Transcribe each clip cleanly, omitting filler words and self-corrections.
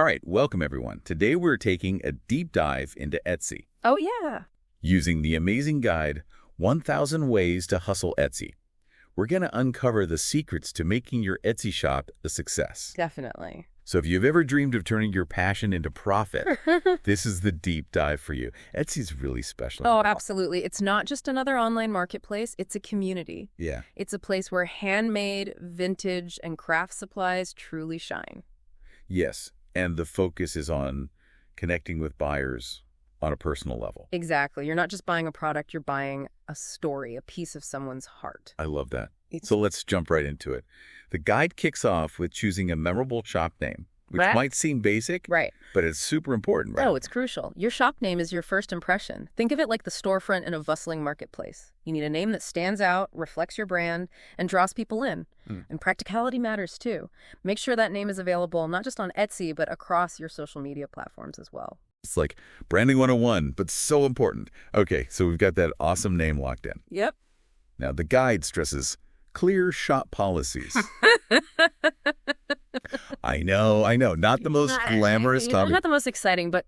All right, welcome everyone. Today we're taking a deep dive into Etsy Oh, yeah. using the amazing guide, 1000 Ways to Hustle Etsy. We're going to uncover the secrets to making your Etsy shop a success. Definitely. So if you've ever dreamed of turning your passion into profit, this is the deep dive for you. Etsy's really special. Oh, absolutely. It's not just another online marketplace. It's a community. Yeah. It's a place where handmade, vintage, and craft supplies truly shine. Yes. And the focus is on connecting with buyers on a personal level. Exactly. You're not just buying a product, you're buying a story, a piece of someone's heart. I love that. So let's jump right into it. The guide kicks off with choosing a memorable shop name, which Right. might seem basic, Right. but it's super important, right? Oh, it's crucial. Your shop name is your first impression. Think of it like the storefront in a bustling marketplace. You need a name that stands out, reflects your brand, and draws people in. And practicality matters too. Make sure that name is available not just on Etsy, but across your social media platforms as well. It's like branding 101, but so important. Okay, so we've got that awesome name locked in. Yep. Now, the guide stresses clear shop policies. I know. Not the most glamorous topic. Not the most exciting, but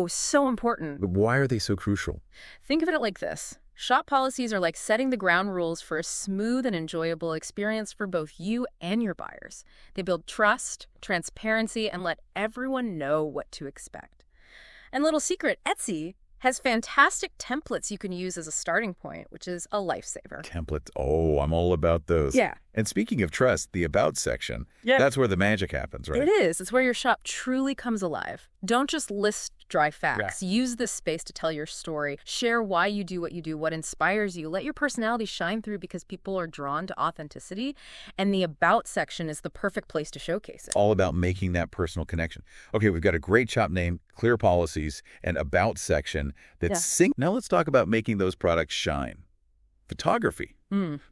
so important. But why are they so crucial? Think of it like this. Shop policies are like setting the ground rules for a smooth and enjoyable experience for both you and your buyers. They build trust, transparency, and let everyone know what to expect. And little secret, Etsy has fantastic templates you can use as a starting point, which is a lifesaver. Templates. Oh, I'm all about those. Yeah. And speaking of trust, the About section, Yeah. that's where the magic happens, right? It is. It's where your shop truly comes alive. Don't just list dry facts. Use this space to tell your story. Share why you do, what inspires you. Let your personality shine through because people are drawn to authenticity. And the About section is the perfect place to showcase it. All about making that personal connection. Okay, we've got a great shop name, clear policies, and About section that's synced. Now let's talk about making those products shine. Photography.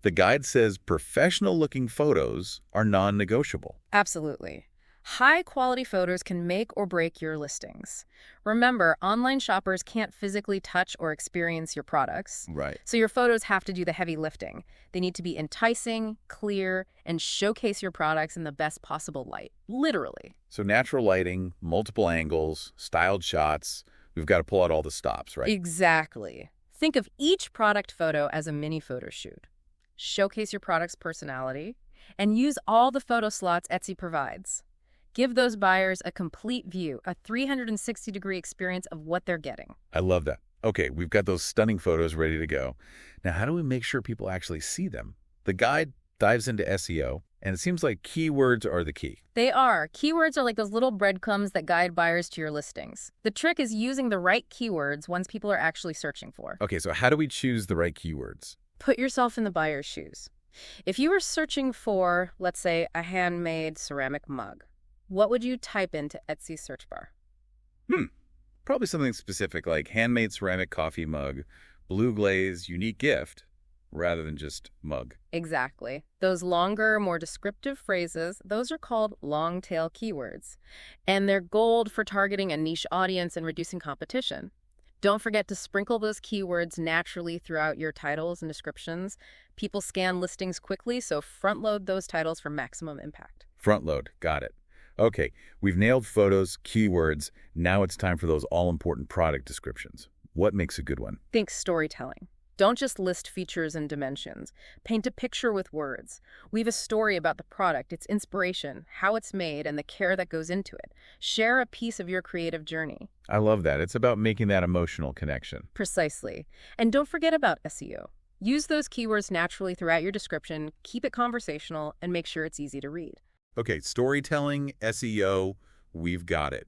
The guide says professional-looking photos are non-negotiable. Absolutely. High-quality photos can make or break your listings. Remember, online shoppers can't physically touch or experience your products. Right. So your photos have to do the heavy lifting. They need to be enticing, clear, and showcase your products in the best possible light. Literally. So natural lighting, multiple angles, styled shots. We've got to pull out all the stops, right? Exactly. Think of each product photo as a mini photo shoot. Showcase your product's personality, and use all the photo slots Etsy provides. Give those buyers a complete view, a 360-degree experience of what they're getting. I love that. Okay, we've got those stunning photos ready to go. Now, how do we make sure people actually see them? The guide dives into SEO, and it seems like keywords are the key. They are. Keywords are like those little breadcrumbs that guide buyers to your listings. The trick is using the right keywords once people are actually searching for. Okay, so how do we choose the right keywords? Put yourself in the buyer's shoes. If you were searching for, let's say, a handmade ceramic mug, what would you type into Etsy's search bar? Probably something specific like handmade ceramic coffee mug, blue glaze, unique gift, rather than just mug. Exactly. Those longer, more descriptive phrases, those are called long-tail keywords. And they're gold for targeting a niche audience and reducing competition. Don't forget to sprinkle those keywords naturally throughout your titles and descriptions. People scan listings quickly, so front-load those titles for maximum impact. Front load, got it. Okay, we've nailed photos, keywords. Now it's time for those all-important product descriptions. What makes a good one? Think storytelling. Don't just list features and dimensions. Paint a picture with words. Weave a story about the product, its inspiration, how it's made, and the care that goes into it. Share a piece of your creative journey. I love that. It's about making that emotional connection. Precisely. And don't forget about SEO. Use those keywords naturally throughout your description, keep it conversational, and make sure it's easy to read. Okay, storytelling, SEO, we've got it.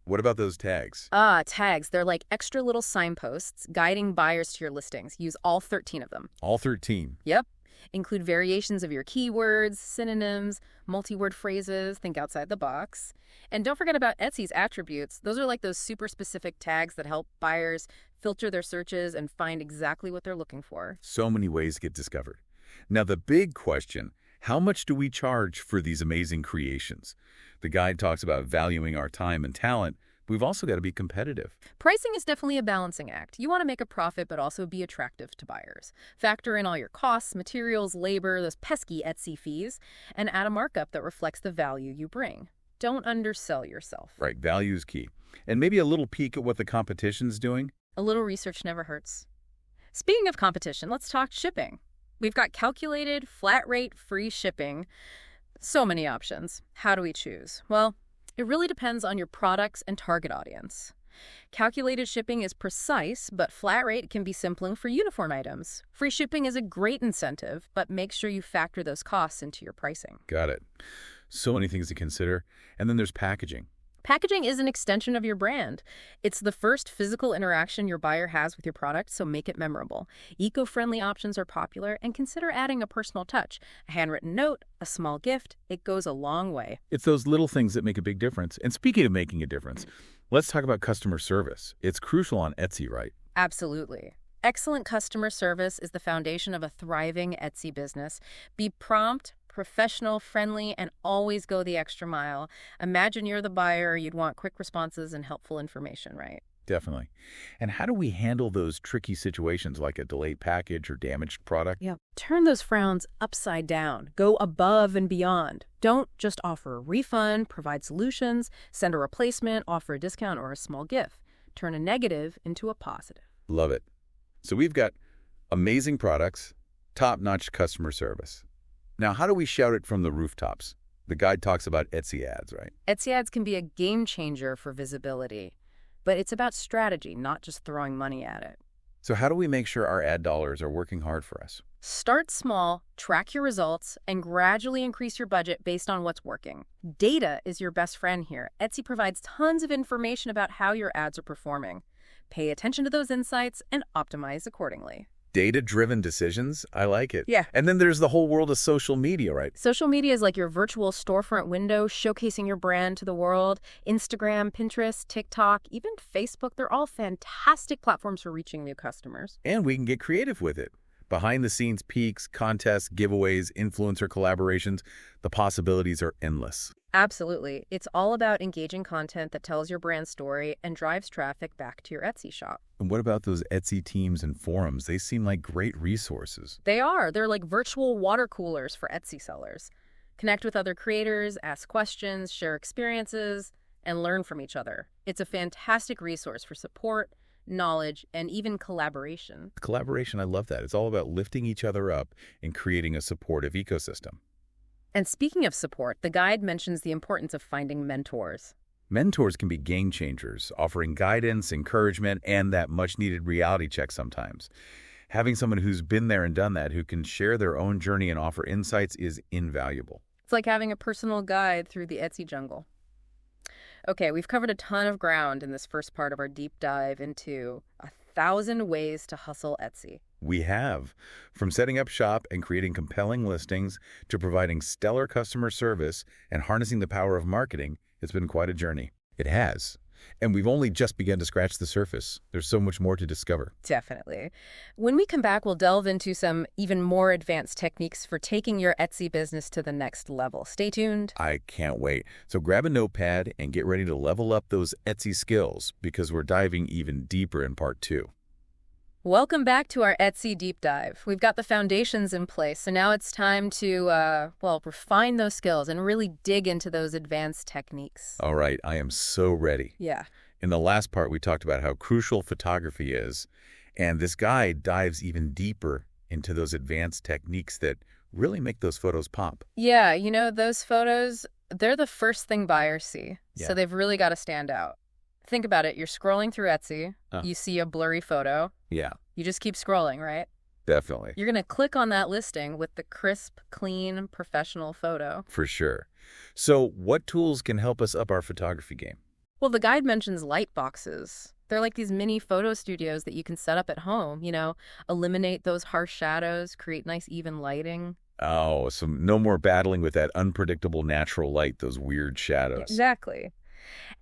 What about those tags? Tags. They're like extra little signposts guiding buyers to your listings. Use all 13 of them. All 13. Yep. Include variations of your keywords, synonyms, multi-word phrases. Think outside the box. And don't forget about Etsy's attributes. Those are like those super specific tags that help buyers filter their searches and find exactly what they're looking for. So many ways to get discovered. Now, the big question, how much do we charge for these amazing creations? The guide talks about valuing our time and talent. We've also got to be competitive. Pricing is definitely a balancing act. You want to make a profit, but also be attractive to buyers. Factor in all your costs, materials, labor, those pesky Etsy fees, and add a markup that reflects the value you bring. don't undersell yourself. Right, value is key. And maybe a little peek at what the competition's doing. A little research never hurts. Speaking of competition, let's talk shipping. We've got calculated, flat rate, free shipping. So many options. How do we choose? Well, it really depends on your products and target audience. Calculated shipping is precise, but flat rate can be simpler for uniform items. Free shipping is a great incentive, but make sure you factor those costs into your pricing. Got it. So many things to consider. And then there's packaging. Packaging is an extension of your brand. It's the first physical interaction your buyer has with your product, so make it memorable. Eco-friendly options are popular, and consider adding a personal touch. A handwritten note, a small gift, it goes a long way. It's those little things that make a big difference. And speaking of making a difference, let's talk about customer service. It's crucial on Etsy, right? Absolutely. Excellent customer service is the foundation of a thriving Etsy business. Be prompt, professional, friendly, and always go the extra mile. Imagine you're the buyer, you'd want quick responses and helpful information, right? Definitely. And how do we handle those tricky situations like a delayed package or damaged product? Yeah. Turn those frowns upside down. Go above and beyond. Don't just offer a refund, provide solutions, send a replacement, offer a discount or a small gift. Turn a negative into a positive. Love it. So we've got amazing products, top-notch customer service. Now, how do we shout it from the rooftops? The guide talks about Etsy ads, right? Etsy ads can be a game changer for visibility, but it's about strategy, not just throwing money at it. So how do we make sure our ad dollars are working hard for us? Start small, track your results, and gradually increase your budget based on what's working. Data is your best friend here. Etsy provides tons of information about how your ads are performing. Pay attention to those insights and optimize accordingly. Data-driven decisions? I like it. Yeah. And then there's the whole world of social media, right? Social media is like your virtual storefront window showcasing your brand to the world. Instagram, Pinterest, TikTok, even Facebook, they're all fantastic platforms for reaching new customers. And we can get creative with it. Behind-the-scenes peaks, contests, giveaways, influencer collaborations, the possibilities are endless. Absolutely. It's all about engaging content that tells your brand story and drives traffic back to your Etsy shop. And what about those Etsy teams and forums? They seem like great resources. They are. They're like virtual water coolers for Etsy sellers. Connect with other creators, ask questions, share experiences, and learn from each other. It's a fantastic resource for support, knowledge, and even collaboration. Collaboration, I love that. It's all about lifting each other up and creating a supportive ecosystem. And speaking of support, the guide mentions the importance of finding mentors. Mentors can be game changers, offering guidance, encouragement, and that much-needed reality check sometimes. Having someone who's been there and done that, who can share their own journey and offer insights, is invaluable. It's like having a personal guide through the Etsy jungle. Okay, we've covered a ton of ground in this first part of our deep dive into 1,000 ways to hustle Etsy. We have. From setting up shop and creating compelling listings to providing stellar customer service and harnessing the power of marketing, it's been quite a journey. It has. And we've only just begun to scratch the surface. There's so much more to discover. Definitely. When we come back, we'll delve into some even more advanced techniques for taking your Etsy business to the next level. Stay tuned. I can't wait. So grab a notepad and get ready to level up those Etsy skills because we're diving even deeper in part 2. Welcome back to our Etsy deep dive. We've got the foundations in place, so now it's time to, refine those skills and really dig into those advanced techniques. All right, I am so ready. Yeah. In the last part, we talked about how crucial photography is, and this guide dives even deeper into those advanced techniques that really make those photos pop. Yeah, you know, those photos, they're the first thing buyers see, Yeah. so they've really got to stand out. Think about it. You're scrolling through Etsy. You see a blurry photo. Yeah, You just keep scrolling, right? definitely. You're going to click on that listing with the crisp, clean, professional photo. For sure. So what tools can help us up our photography game? Well, the guide mentions light boxes. They're like these mini photo studios that you can set up at home, eliminate those harsh shadows, create nice even lighting. Oh, so no more battling with that unpredictable natural light, those weird shadows. Exactly.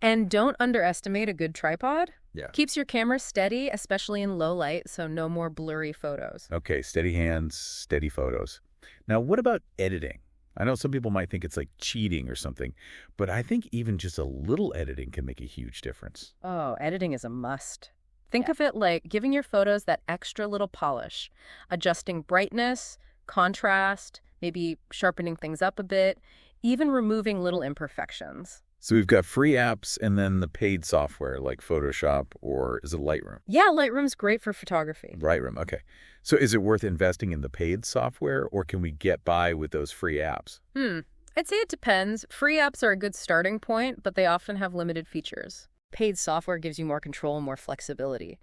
And don't underestimate a good tripod. Yeah. Keeps your camera steady, especially in low light, so no more blurry photos. Okay, steady hands, steady photos. Now, what about editing? I know some people might think it's like cheating or something, but I think even just a little editing can make a huge difference. Oh, editing is a must. Think of it like giving your photos that extra little polish, adjusting brightness, contrast, maybe sharpening things up a bit, even removing little imperfections. So we've got free apps and then the paid software like Photoshop, or is it Lightroom? Yeah, Lightroom's great for photography. Lightroom, okay. So is it worth investing in the paid software, or can we get by with those free apps? I'd say it depends. Free apps are a good starting point, but they often have limited features. Paid software gives you more control and more flexibility.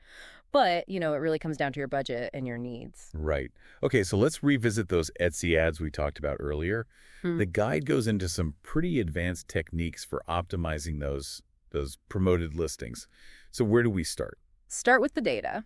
But, it really comes down to your budget and your needs. Right. Okay, so let's revisit those Etsy ads we talked about earlier. The guide goes into some pretty advanced techniques for optimizing those promoted listings. So where do we start? Start with the data.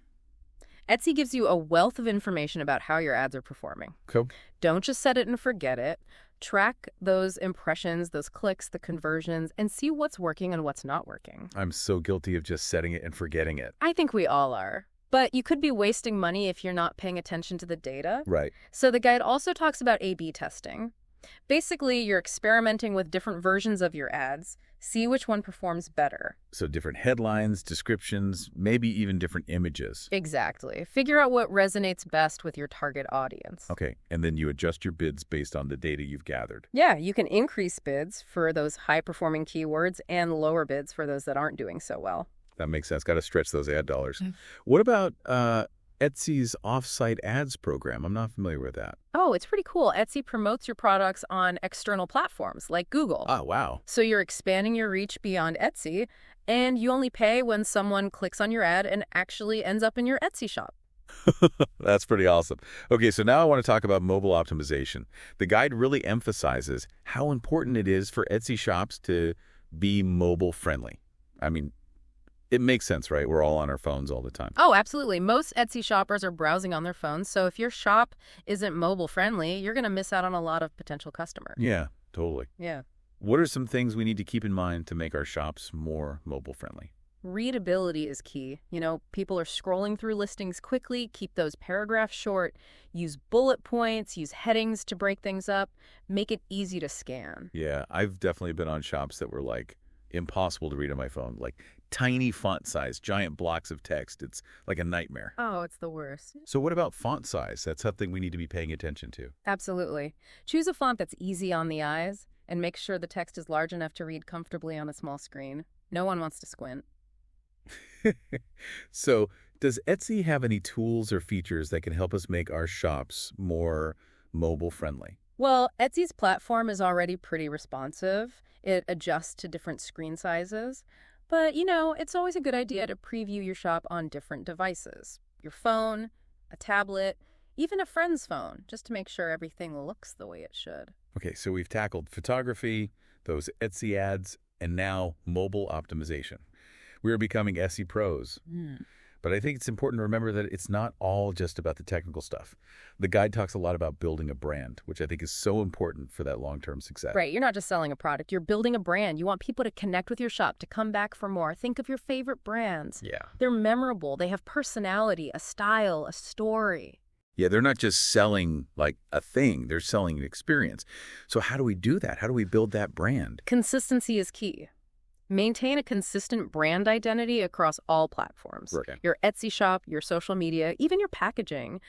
Etsy gives you a wealth of information about how your ads are performing. Cool. Don't just set it and forget it. Track those impressions, those clicks, the conversions, and see what's working and what's not working. I'm so guilty of just setting it and forgetting it. I think we all are. But you could be wasting money if you're not paying attention to the data. Right. So the guide also talks about A/B testing. Basically, you're experimenting with different versions of your ads. See which one performs better. So different headlines, descriptions, maybe even different images. Exactly. Figure out what resonates best with your target audience. Okay, and then you adjust your bids based on the data you've gathered. Yeah, you can increase bids for those high-performing keywords and lower bids for those that aren't doing so well. That makes sense. Got to stretch those ad dollars. What about Etsy's off-site ads program? I'm not familiar with that. Oh, it's pretty cool. Etsy promotes your products on external platforms like Google. Oh, wow. So you're expanding your reach beyond Etsy, and you only pay when someone clicks on your ad and actually ends up in your Etsy shop. That's pretty awesome. Okay, so now I want to talk about mobile optimization. The guide really emphasizes how important it is for Etsy shops to be mobile friendly. I mean, it makes sense, right? We're all on our phones all the time. Oh, absolutely. Most Etsy shoppers are browsing on their phones, so if your shop isn't mobile friendly, you're going to miss out on a lot of potential customers. Yeah, totally. Yeah. What are some things we need to keep in mind to make our shops more mobile friendly? Readability is key. People are scrolling through listings quickly. Keep those paragraphs short. Use bullet points. Use headings to break things up. Make it easy to scan. Yeah, I've definitely been on shops that were like impossible to read on my phone, like tiny font size, giant blocks of text. It's like a nightmare. Oh, it's the worst. So what about font size? That's something we need to be paying attention to. Absolutely. Choose a font that's easy on the eyes and make sure the text is large enough to read comfortably on a small screen. No one wants to squint. So does Etsy have any tools or features that can help us make our shops more mobile friendly? Well, Etsy's platform is already pretty responsive. It adjusts to different screen sizes. But, it's always a good idea to preview your shop on different devices. Your phone, a tablet, even a friend's phone, just to make sure everything looks the way it should. Okay, so we've tackled photography, those Etsy ads, and now mobile optimization. We're becoming Etsy pros. But I think it's important to remember that it's not all just about the technical stuff. The guide talks a lot about building a brand, which I think is so important for that long-term success. Right. You're not just selling a product. You're building a brand. You want people to connect with your shop, to come back for more. Think of your favorite brands. Yeah. They're memorable. They have personality, a style, a story. Yeah, they're not just selling like a thing. They're selling an experience. So how do we do that? How do we build that brand? Consistency is key. Maintain a consistent brand identity across all platforms. Right. Your Etsy shop, your social media, even your packaging.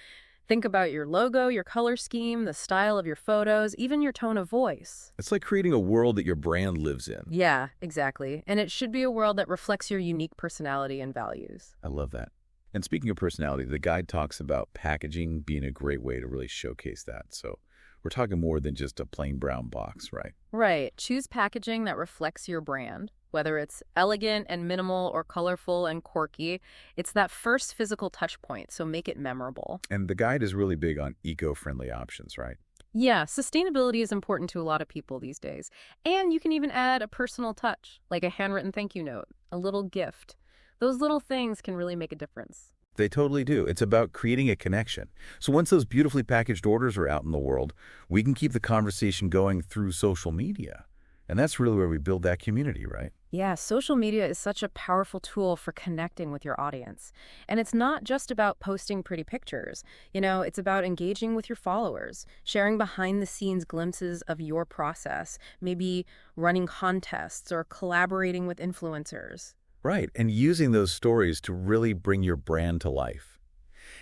Think about your logo, your color scheme, the style of your photos, even your tone of voice. It's like creating a world that your brand lives in. Yeah, exactly. And it should be a world that reflects your unique personality and values. I love that. And speaking of personality, the guide talks about packaging being a great way to really showcase that. So we're talking more than just a plain brown box, right? Right. Choose packaging that reflects your brand. Whether it's elegant and minimal or colorful and quirky, it's that first physical touch point, so make it memorable. And the guide is really big on eco-friendly options, right? Yeah, sustainability is important to a lot of people these days. And you can even add a personal touch, like a handwritten thank you note, a little gift. Those little things can really make a difference. They totally do. It's about creating a connection. So once those beautifully packaged orders are out in the world, we can keep the conversation going through social media. And that's really where we build that community, right? Yeah, social media is such a powerful tool for connecting with your audience. And it's not just about posting pretty pictures. It's about engaging with your followers, sharing behind-the-scenes glimpses of your process, maybe running contests or collaborating with influencers. Right, and using those stories to really bring your brand to life.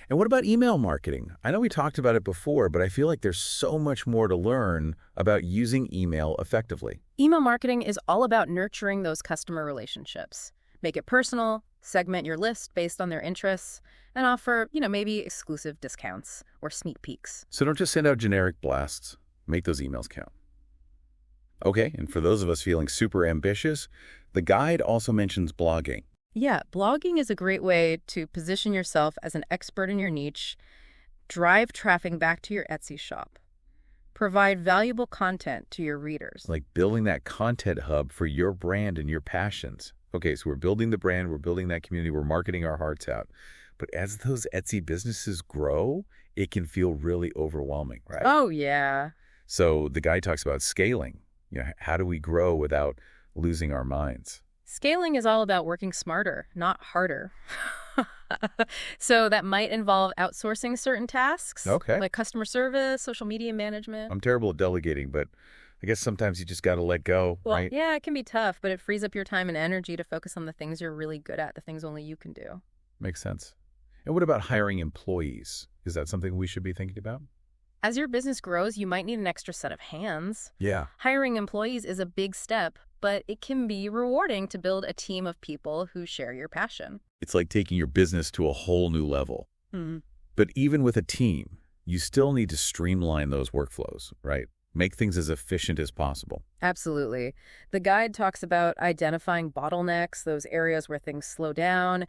And what about email marketing? I know we talked about it before, but I feel like there's so much more to learn about using email effectively. Email marketing is all about nurturing those customer relationships. Make it personal, segment your list based on their interests, and offer, maybe exclusive discounts or sneak peeks. So don't just send out generic blasts. Make those emails count. Okay, and for those of us feeling super ambitious, the guide also mentions blogging. Yeah, blogging is a great way to position yourself as an expert in your niche, drive traffic back to your Etsy shop, provide valuable content to your readers. Like building that content hub for your brand and your passions. Okay, so we're building the brand, we're building that community, we're marketing our hearts out. But as those Etsy businesses grow, it can feel really overwhelming, right? Oh, yeah. So the guide talks about scaling. How do we grow without losing our minds? Scaling is all about working smarter, not harder. So that might involve outsourcing certain tasks, like customer service, social media management. I'm terrible at delegating, but I guess sometimes you just got to let go, right? Yeah, it can be tough, but it frees up your time and energy to focus on the things you're really good at, the things only you can do. Makes sense. And what about hiring employees? Is that something we should be thinking about? As your business grows, you might need an extra set of hands. Yeah. Hiring employees is a big step, but it can be rewarding to build a team of people who share your passion. It's like taking your business to a whole new level. But even with a team, you still need to streamline those workflows, right? Make things as efficient as possible. Absolutely. The guide talks about identifying bottlenecks, those areas where things slow down,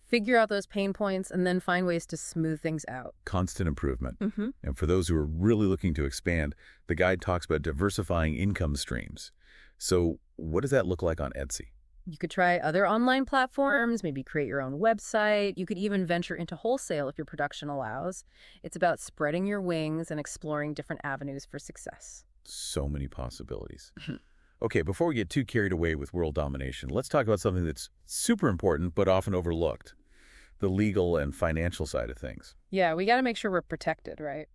figure out those pain points, and then find ways to smooth things out. Constant improvement. And for those who are really looking to expand, the guide talks about diversifying income streams. So what does that look like on Etsy? You could try other online platforms, maybe create your own website. You could even venture into wholesale if your production allows. It's about spreading your wings and exploring different avenues for success. So many possibilities. Okay, before we get too carried away with world domination, let's talk about something that's super important but often overlooked, the legal and financial side of things. Yeah, we got to make sure we're protected, right?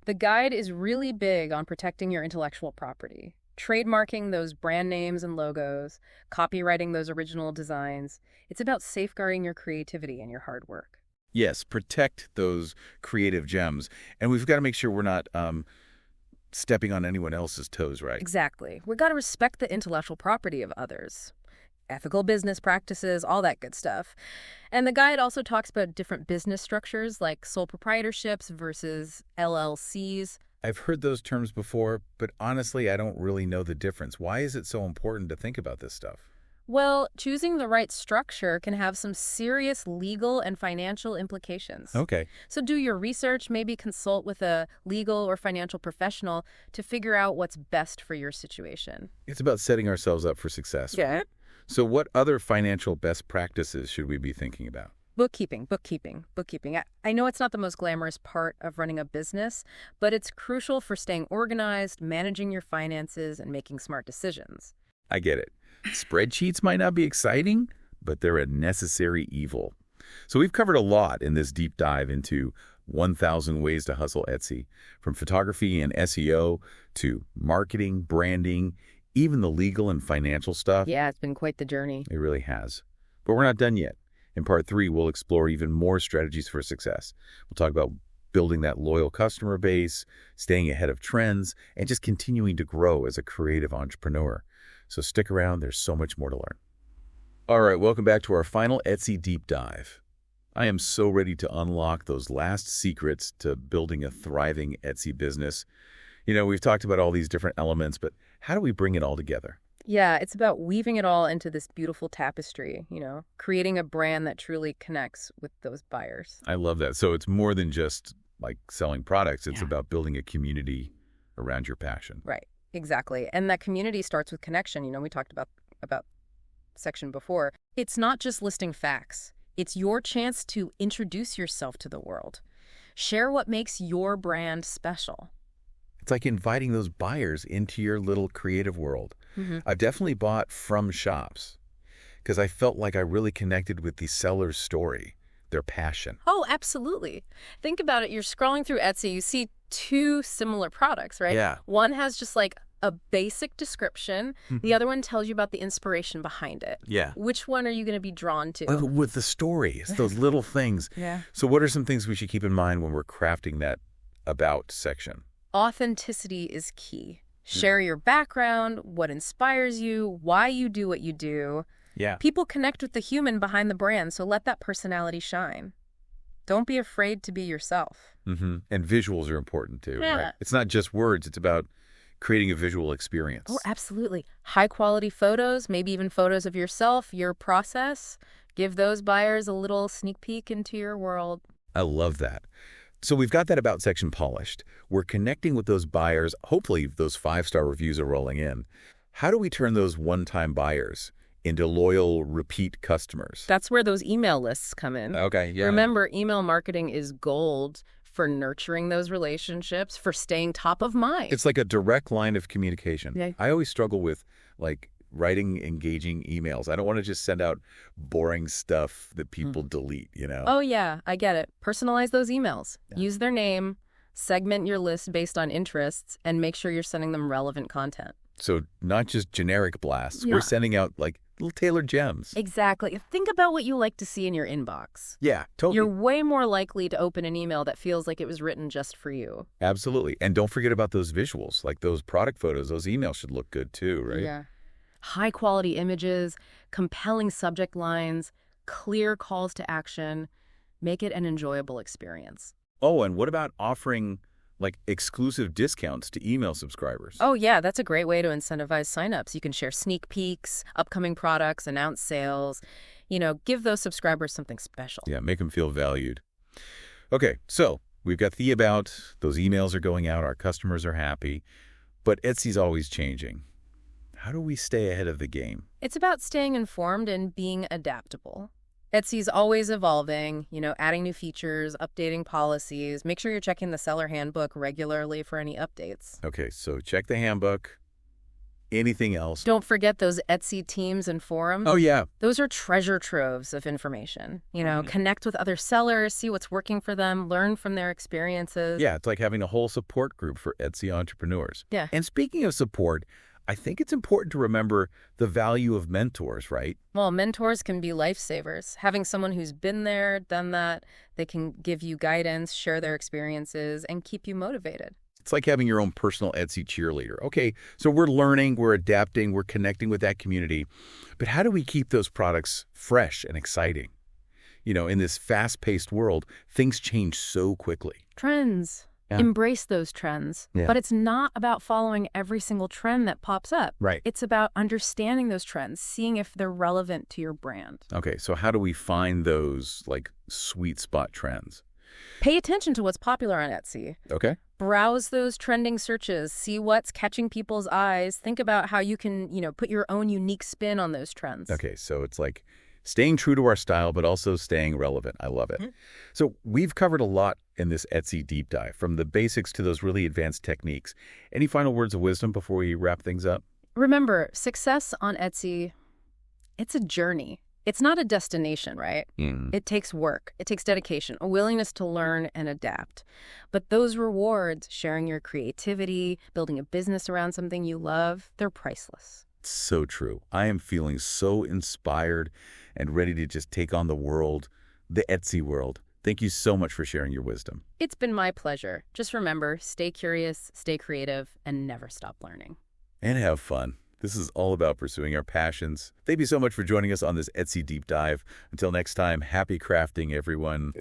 The guide is really big on protecting your intellectual property, trademarking those brand names and logos, copywriting those original designs. It's about safeguarding your creativity and your hard work. Yes, protect those creative gems. And we've got to make sure we're not stepping on anyone else's toes, right? Exactly. We've got to respect the intellectual property of others. Ethical business practices, all that good stuff. And the guide also talks about different business structures like sole proprietorships versus LLCs. I've heard those terms before, but honestly, I don't really know the difference. Why is it so important to think about this stuff? Well, choosing the right structure can have some serious legal and financial implications. Okay. So do your research, maybe consult with a legal or financial professional to figure out what's best for your situation. It's about setting ourselves up for success. Yeah. So what other financial best practices should we be thinking about? Bookkeeping. I know it's not the most glamorous part of running a business, but it's crucial for staying organized, managing your finances, and making smart decisions. I get it. Spreadsheets might not be exciting, but they're a necessary evil. So we've covered a lot in this deep dive into 1,000 ways to hustle Etsy, from photography and SEO to marketing, branding, even the legal and financial stuff. Yeah, it's been quite the journey. It really has. But we're not done yet. In part 3, we'll explore even more strategies for success. We'll talk about building that loyal customer base, staying ahead of trends, and just continuing to grow as a creative entrepreneur. So stick around, there's so much more to learn. All right, welcome back to our final Etsy deep dive. I am so ready to unlock those last secrets to building a thriving Etsy business. We've talked about all these different elements, but how do we bring it all together? Yeah, it's about weaving it all into this beautiful tapestry, creating a brand that truly connects with those buyers. I love that. So it's more than just like selling products. It's about building a community around your passion. Right. Exactly. And that community starts with connection. We talked about section before. It's not just listing facts. It's your chance to introduce yourself to the world. Share what makes your brand special. It's like inviting those buyers into your little creative world. I've definitely bought from shops because I felt like I really connected with the seller's story, their passion. Oh, absolutely. Think about it. You're scrolling through Etsy. You see two similar products, right? Yeah. One has just like a basic description. The other one tells you about the inspiration behind it. Yeah. Which one are you going to be drawn to? With the story, it's those little things. Yeah. So what are some things we should keep in mind when we're crafting that about section? Authenticity is key. Share your background, what inspires you, why you do what you do. Yeah. People connect with the human behind the brand, so let that personality shine. Don't be afraid to be yourself. And visuals are important too, Yeah. right? It's not just words, it's about creating a visual experience. Oh, absolutely. High quality photos, maybe even photos of yourself, your process. Give those buyers a little sneak peek into your world. I love that. So we've got that about section polished. We're connecting with those buyers. Hopefully those 5-star reviews are rolling in. How do we turn those one-time buyers into loyal, repeat customers? That's where those email lists come in. Okay, yeah. Remember, email marketing is gold for nurturing those relationships, for staying top of mind. It's like a direct line of communication. Yeah. I always struggle with writing engaging emails. I don't want to just send out boring stuff that people delete, Oh, yeah, I get it. Personalize those emails. Yeah. Use their name, segment your list based on interests, and make sure you're sending them relevant content. So not just generic blasts. Yeah. We're sending out little tailored gems. Exactly. Think about what you like to see in your inbox. Yeah, totally. You're way more likely to open an email that feels like it was written just for you. Absolutely. And don't forget about those visuals, like those product photos. Those emails should look good too, right? Yeah. High quality images, compelling subject lines, clear calls to action. Make it an enjoyable experience. Oh, and what about offering exclusive discounts to email subscribers? Oh, yeah, that's a great way to incentivize signups. You can share sneak peeks, upcoming products, announce sales. Give those subscribers something special. Yeah, make them feel valued. Okay, so we've got the about. Those emails are going out. Our customers are happy. But Etsy's always changing. How do we stay ahead of the game? It's about staying informed and being adaptable. Etsy's always evolving, adding new features, updating policies. Make sure you're checking the seller handbook regularly for any updates. Okay, so check the handbook. Anything else? Don't forget those Etsy teams and forums. Oh, yeah. Those are treasure troves of information. Connect with other sellers, see what's working for them, learn from their experiences. Yeah, it's like having a whole support group for Etsy entrepreneurs. Yeah. And speaking of support, I think it's important to remember the value of mentors, right? Well, mentors can be lifesavers. Having someone who's been there, done that, they can give you guidance, share their experiences, and keep you motivated. It's like having your own personal Etsy cheerleader. Okay, so we're learning, we're adapting, we're connecting with that community. But how do we keep those products fresh and exciting? In this fast-paced world, things change so quickly. Trends. Yeah. Embrace those trends. Yeah. But it's not about following every single trend that pops up. Right. It's about understanding those trends, seeing if they're relevant to your brand. Okay, so how do we find those sweet spot trends? Pay attention to what's popular on Etsy. Okay. Browse those trending searches, see what's catching people's eyes. Think about how you can, put your own unique spin on those trends. Okay, so it's like staying true to our style, but also staying relevant. I love it. Mm-hmm. So we've covered a lot in this Etsy deep dive, from the basics to those really advanced techniques. Any final words of wisdom before we wrap things up? Remember, success on Etsy, it's a journey. It's not a destination, right? It takes work. It takes dedication, a willingness to learn and adapt. But those rewards, sharing your creativity, building a business around something you love, they're priceless. So true. I am feeling so inspired and ready to just take on the world, the Etsy world. Thank you so much for sharing your wisdom. It's been my pleasure. Just remember, stay curious, stay creative, and never stop learning. And have fun. This is all about pursuing our passions. Thank you so much for joining us on this Etsy deep dive. Until next time, happy crafting, everyone.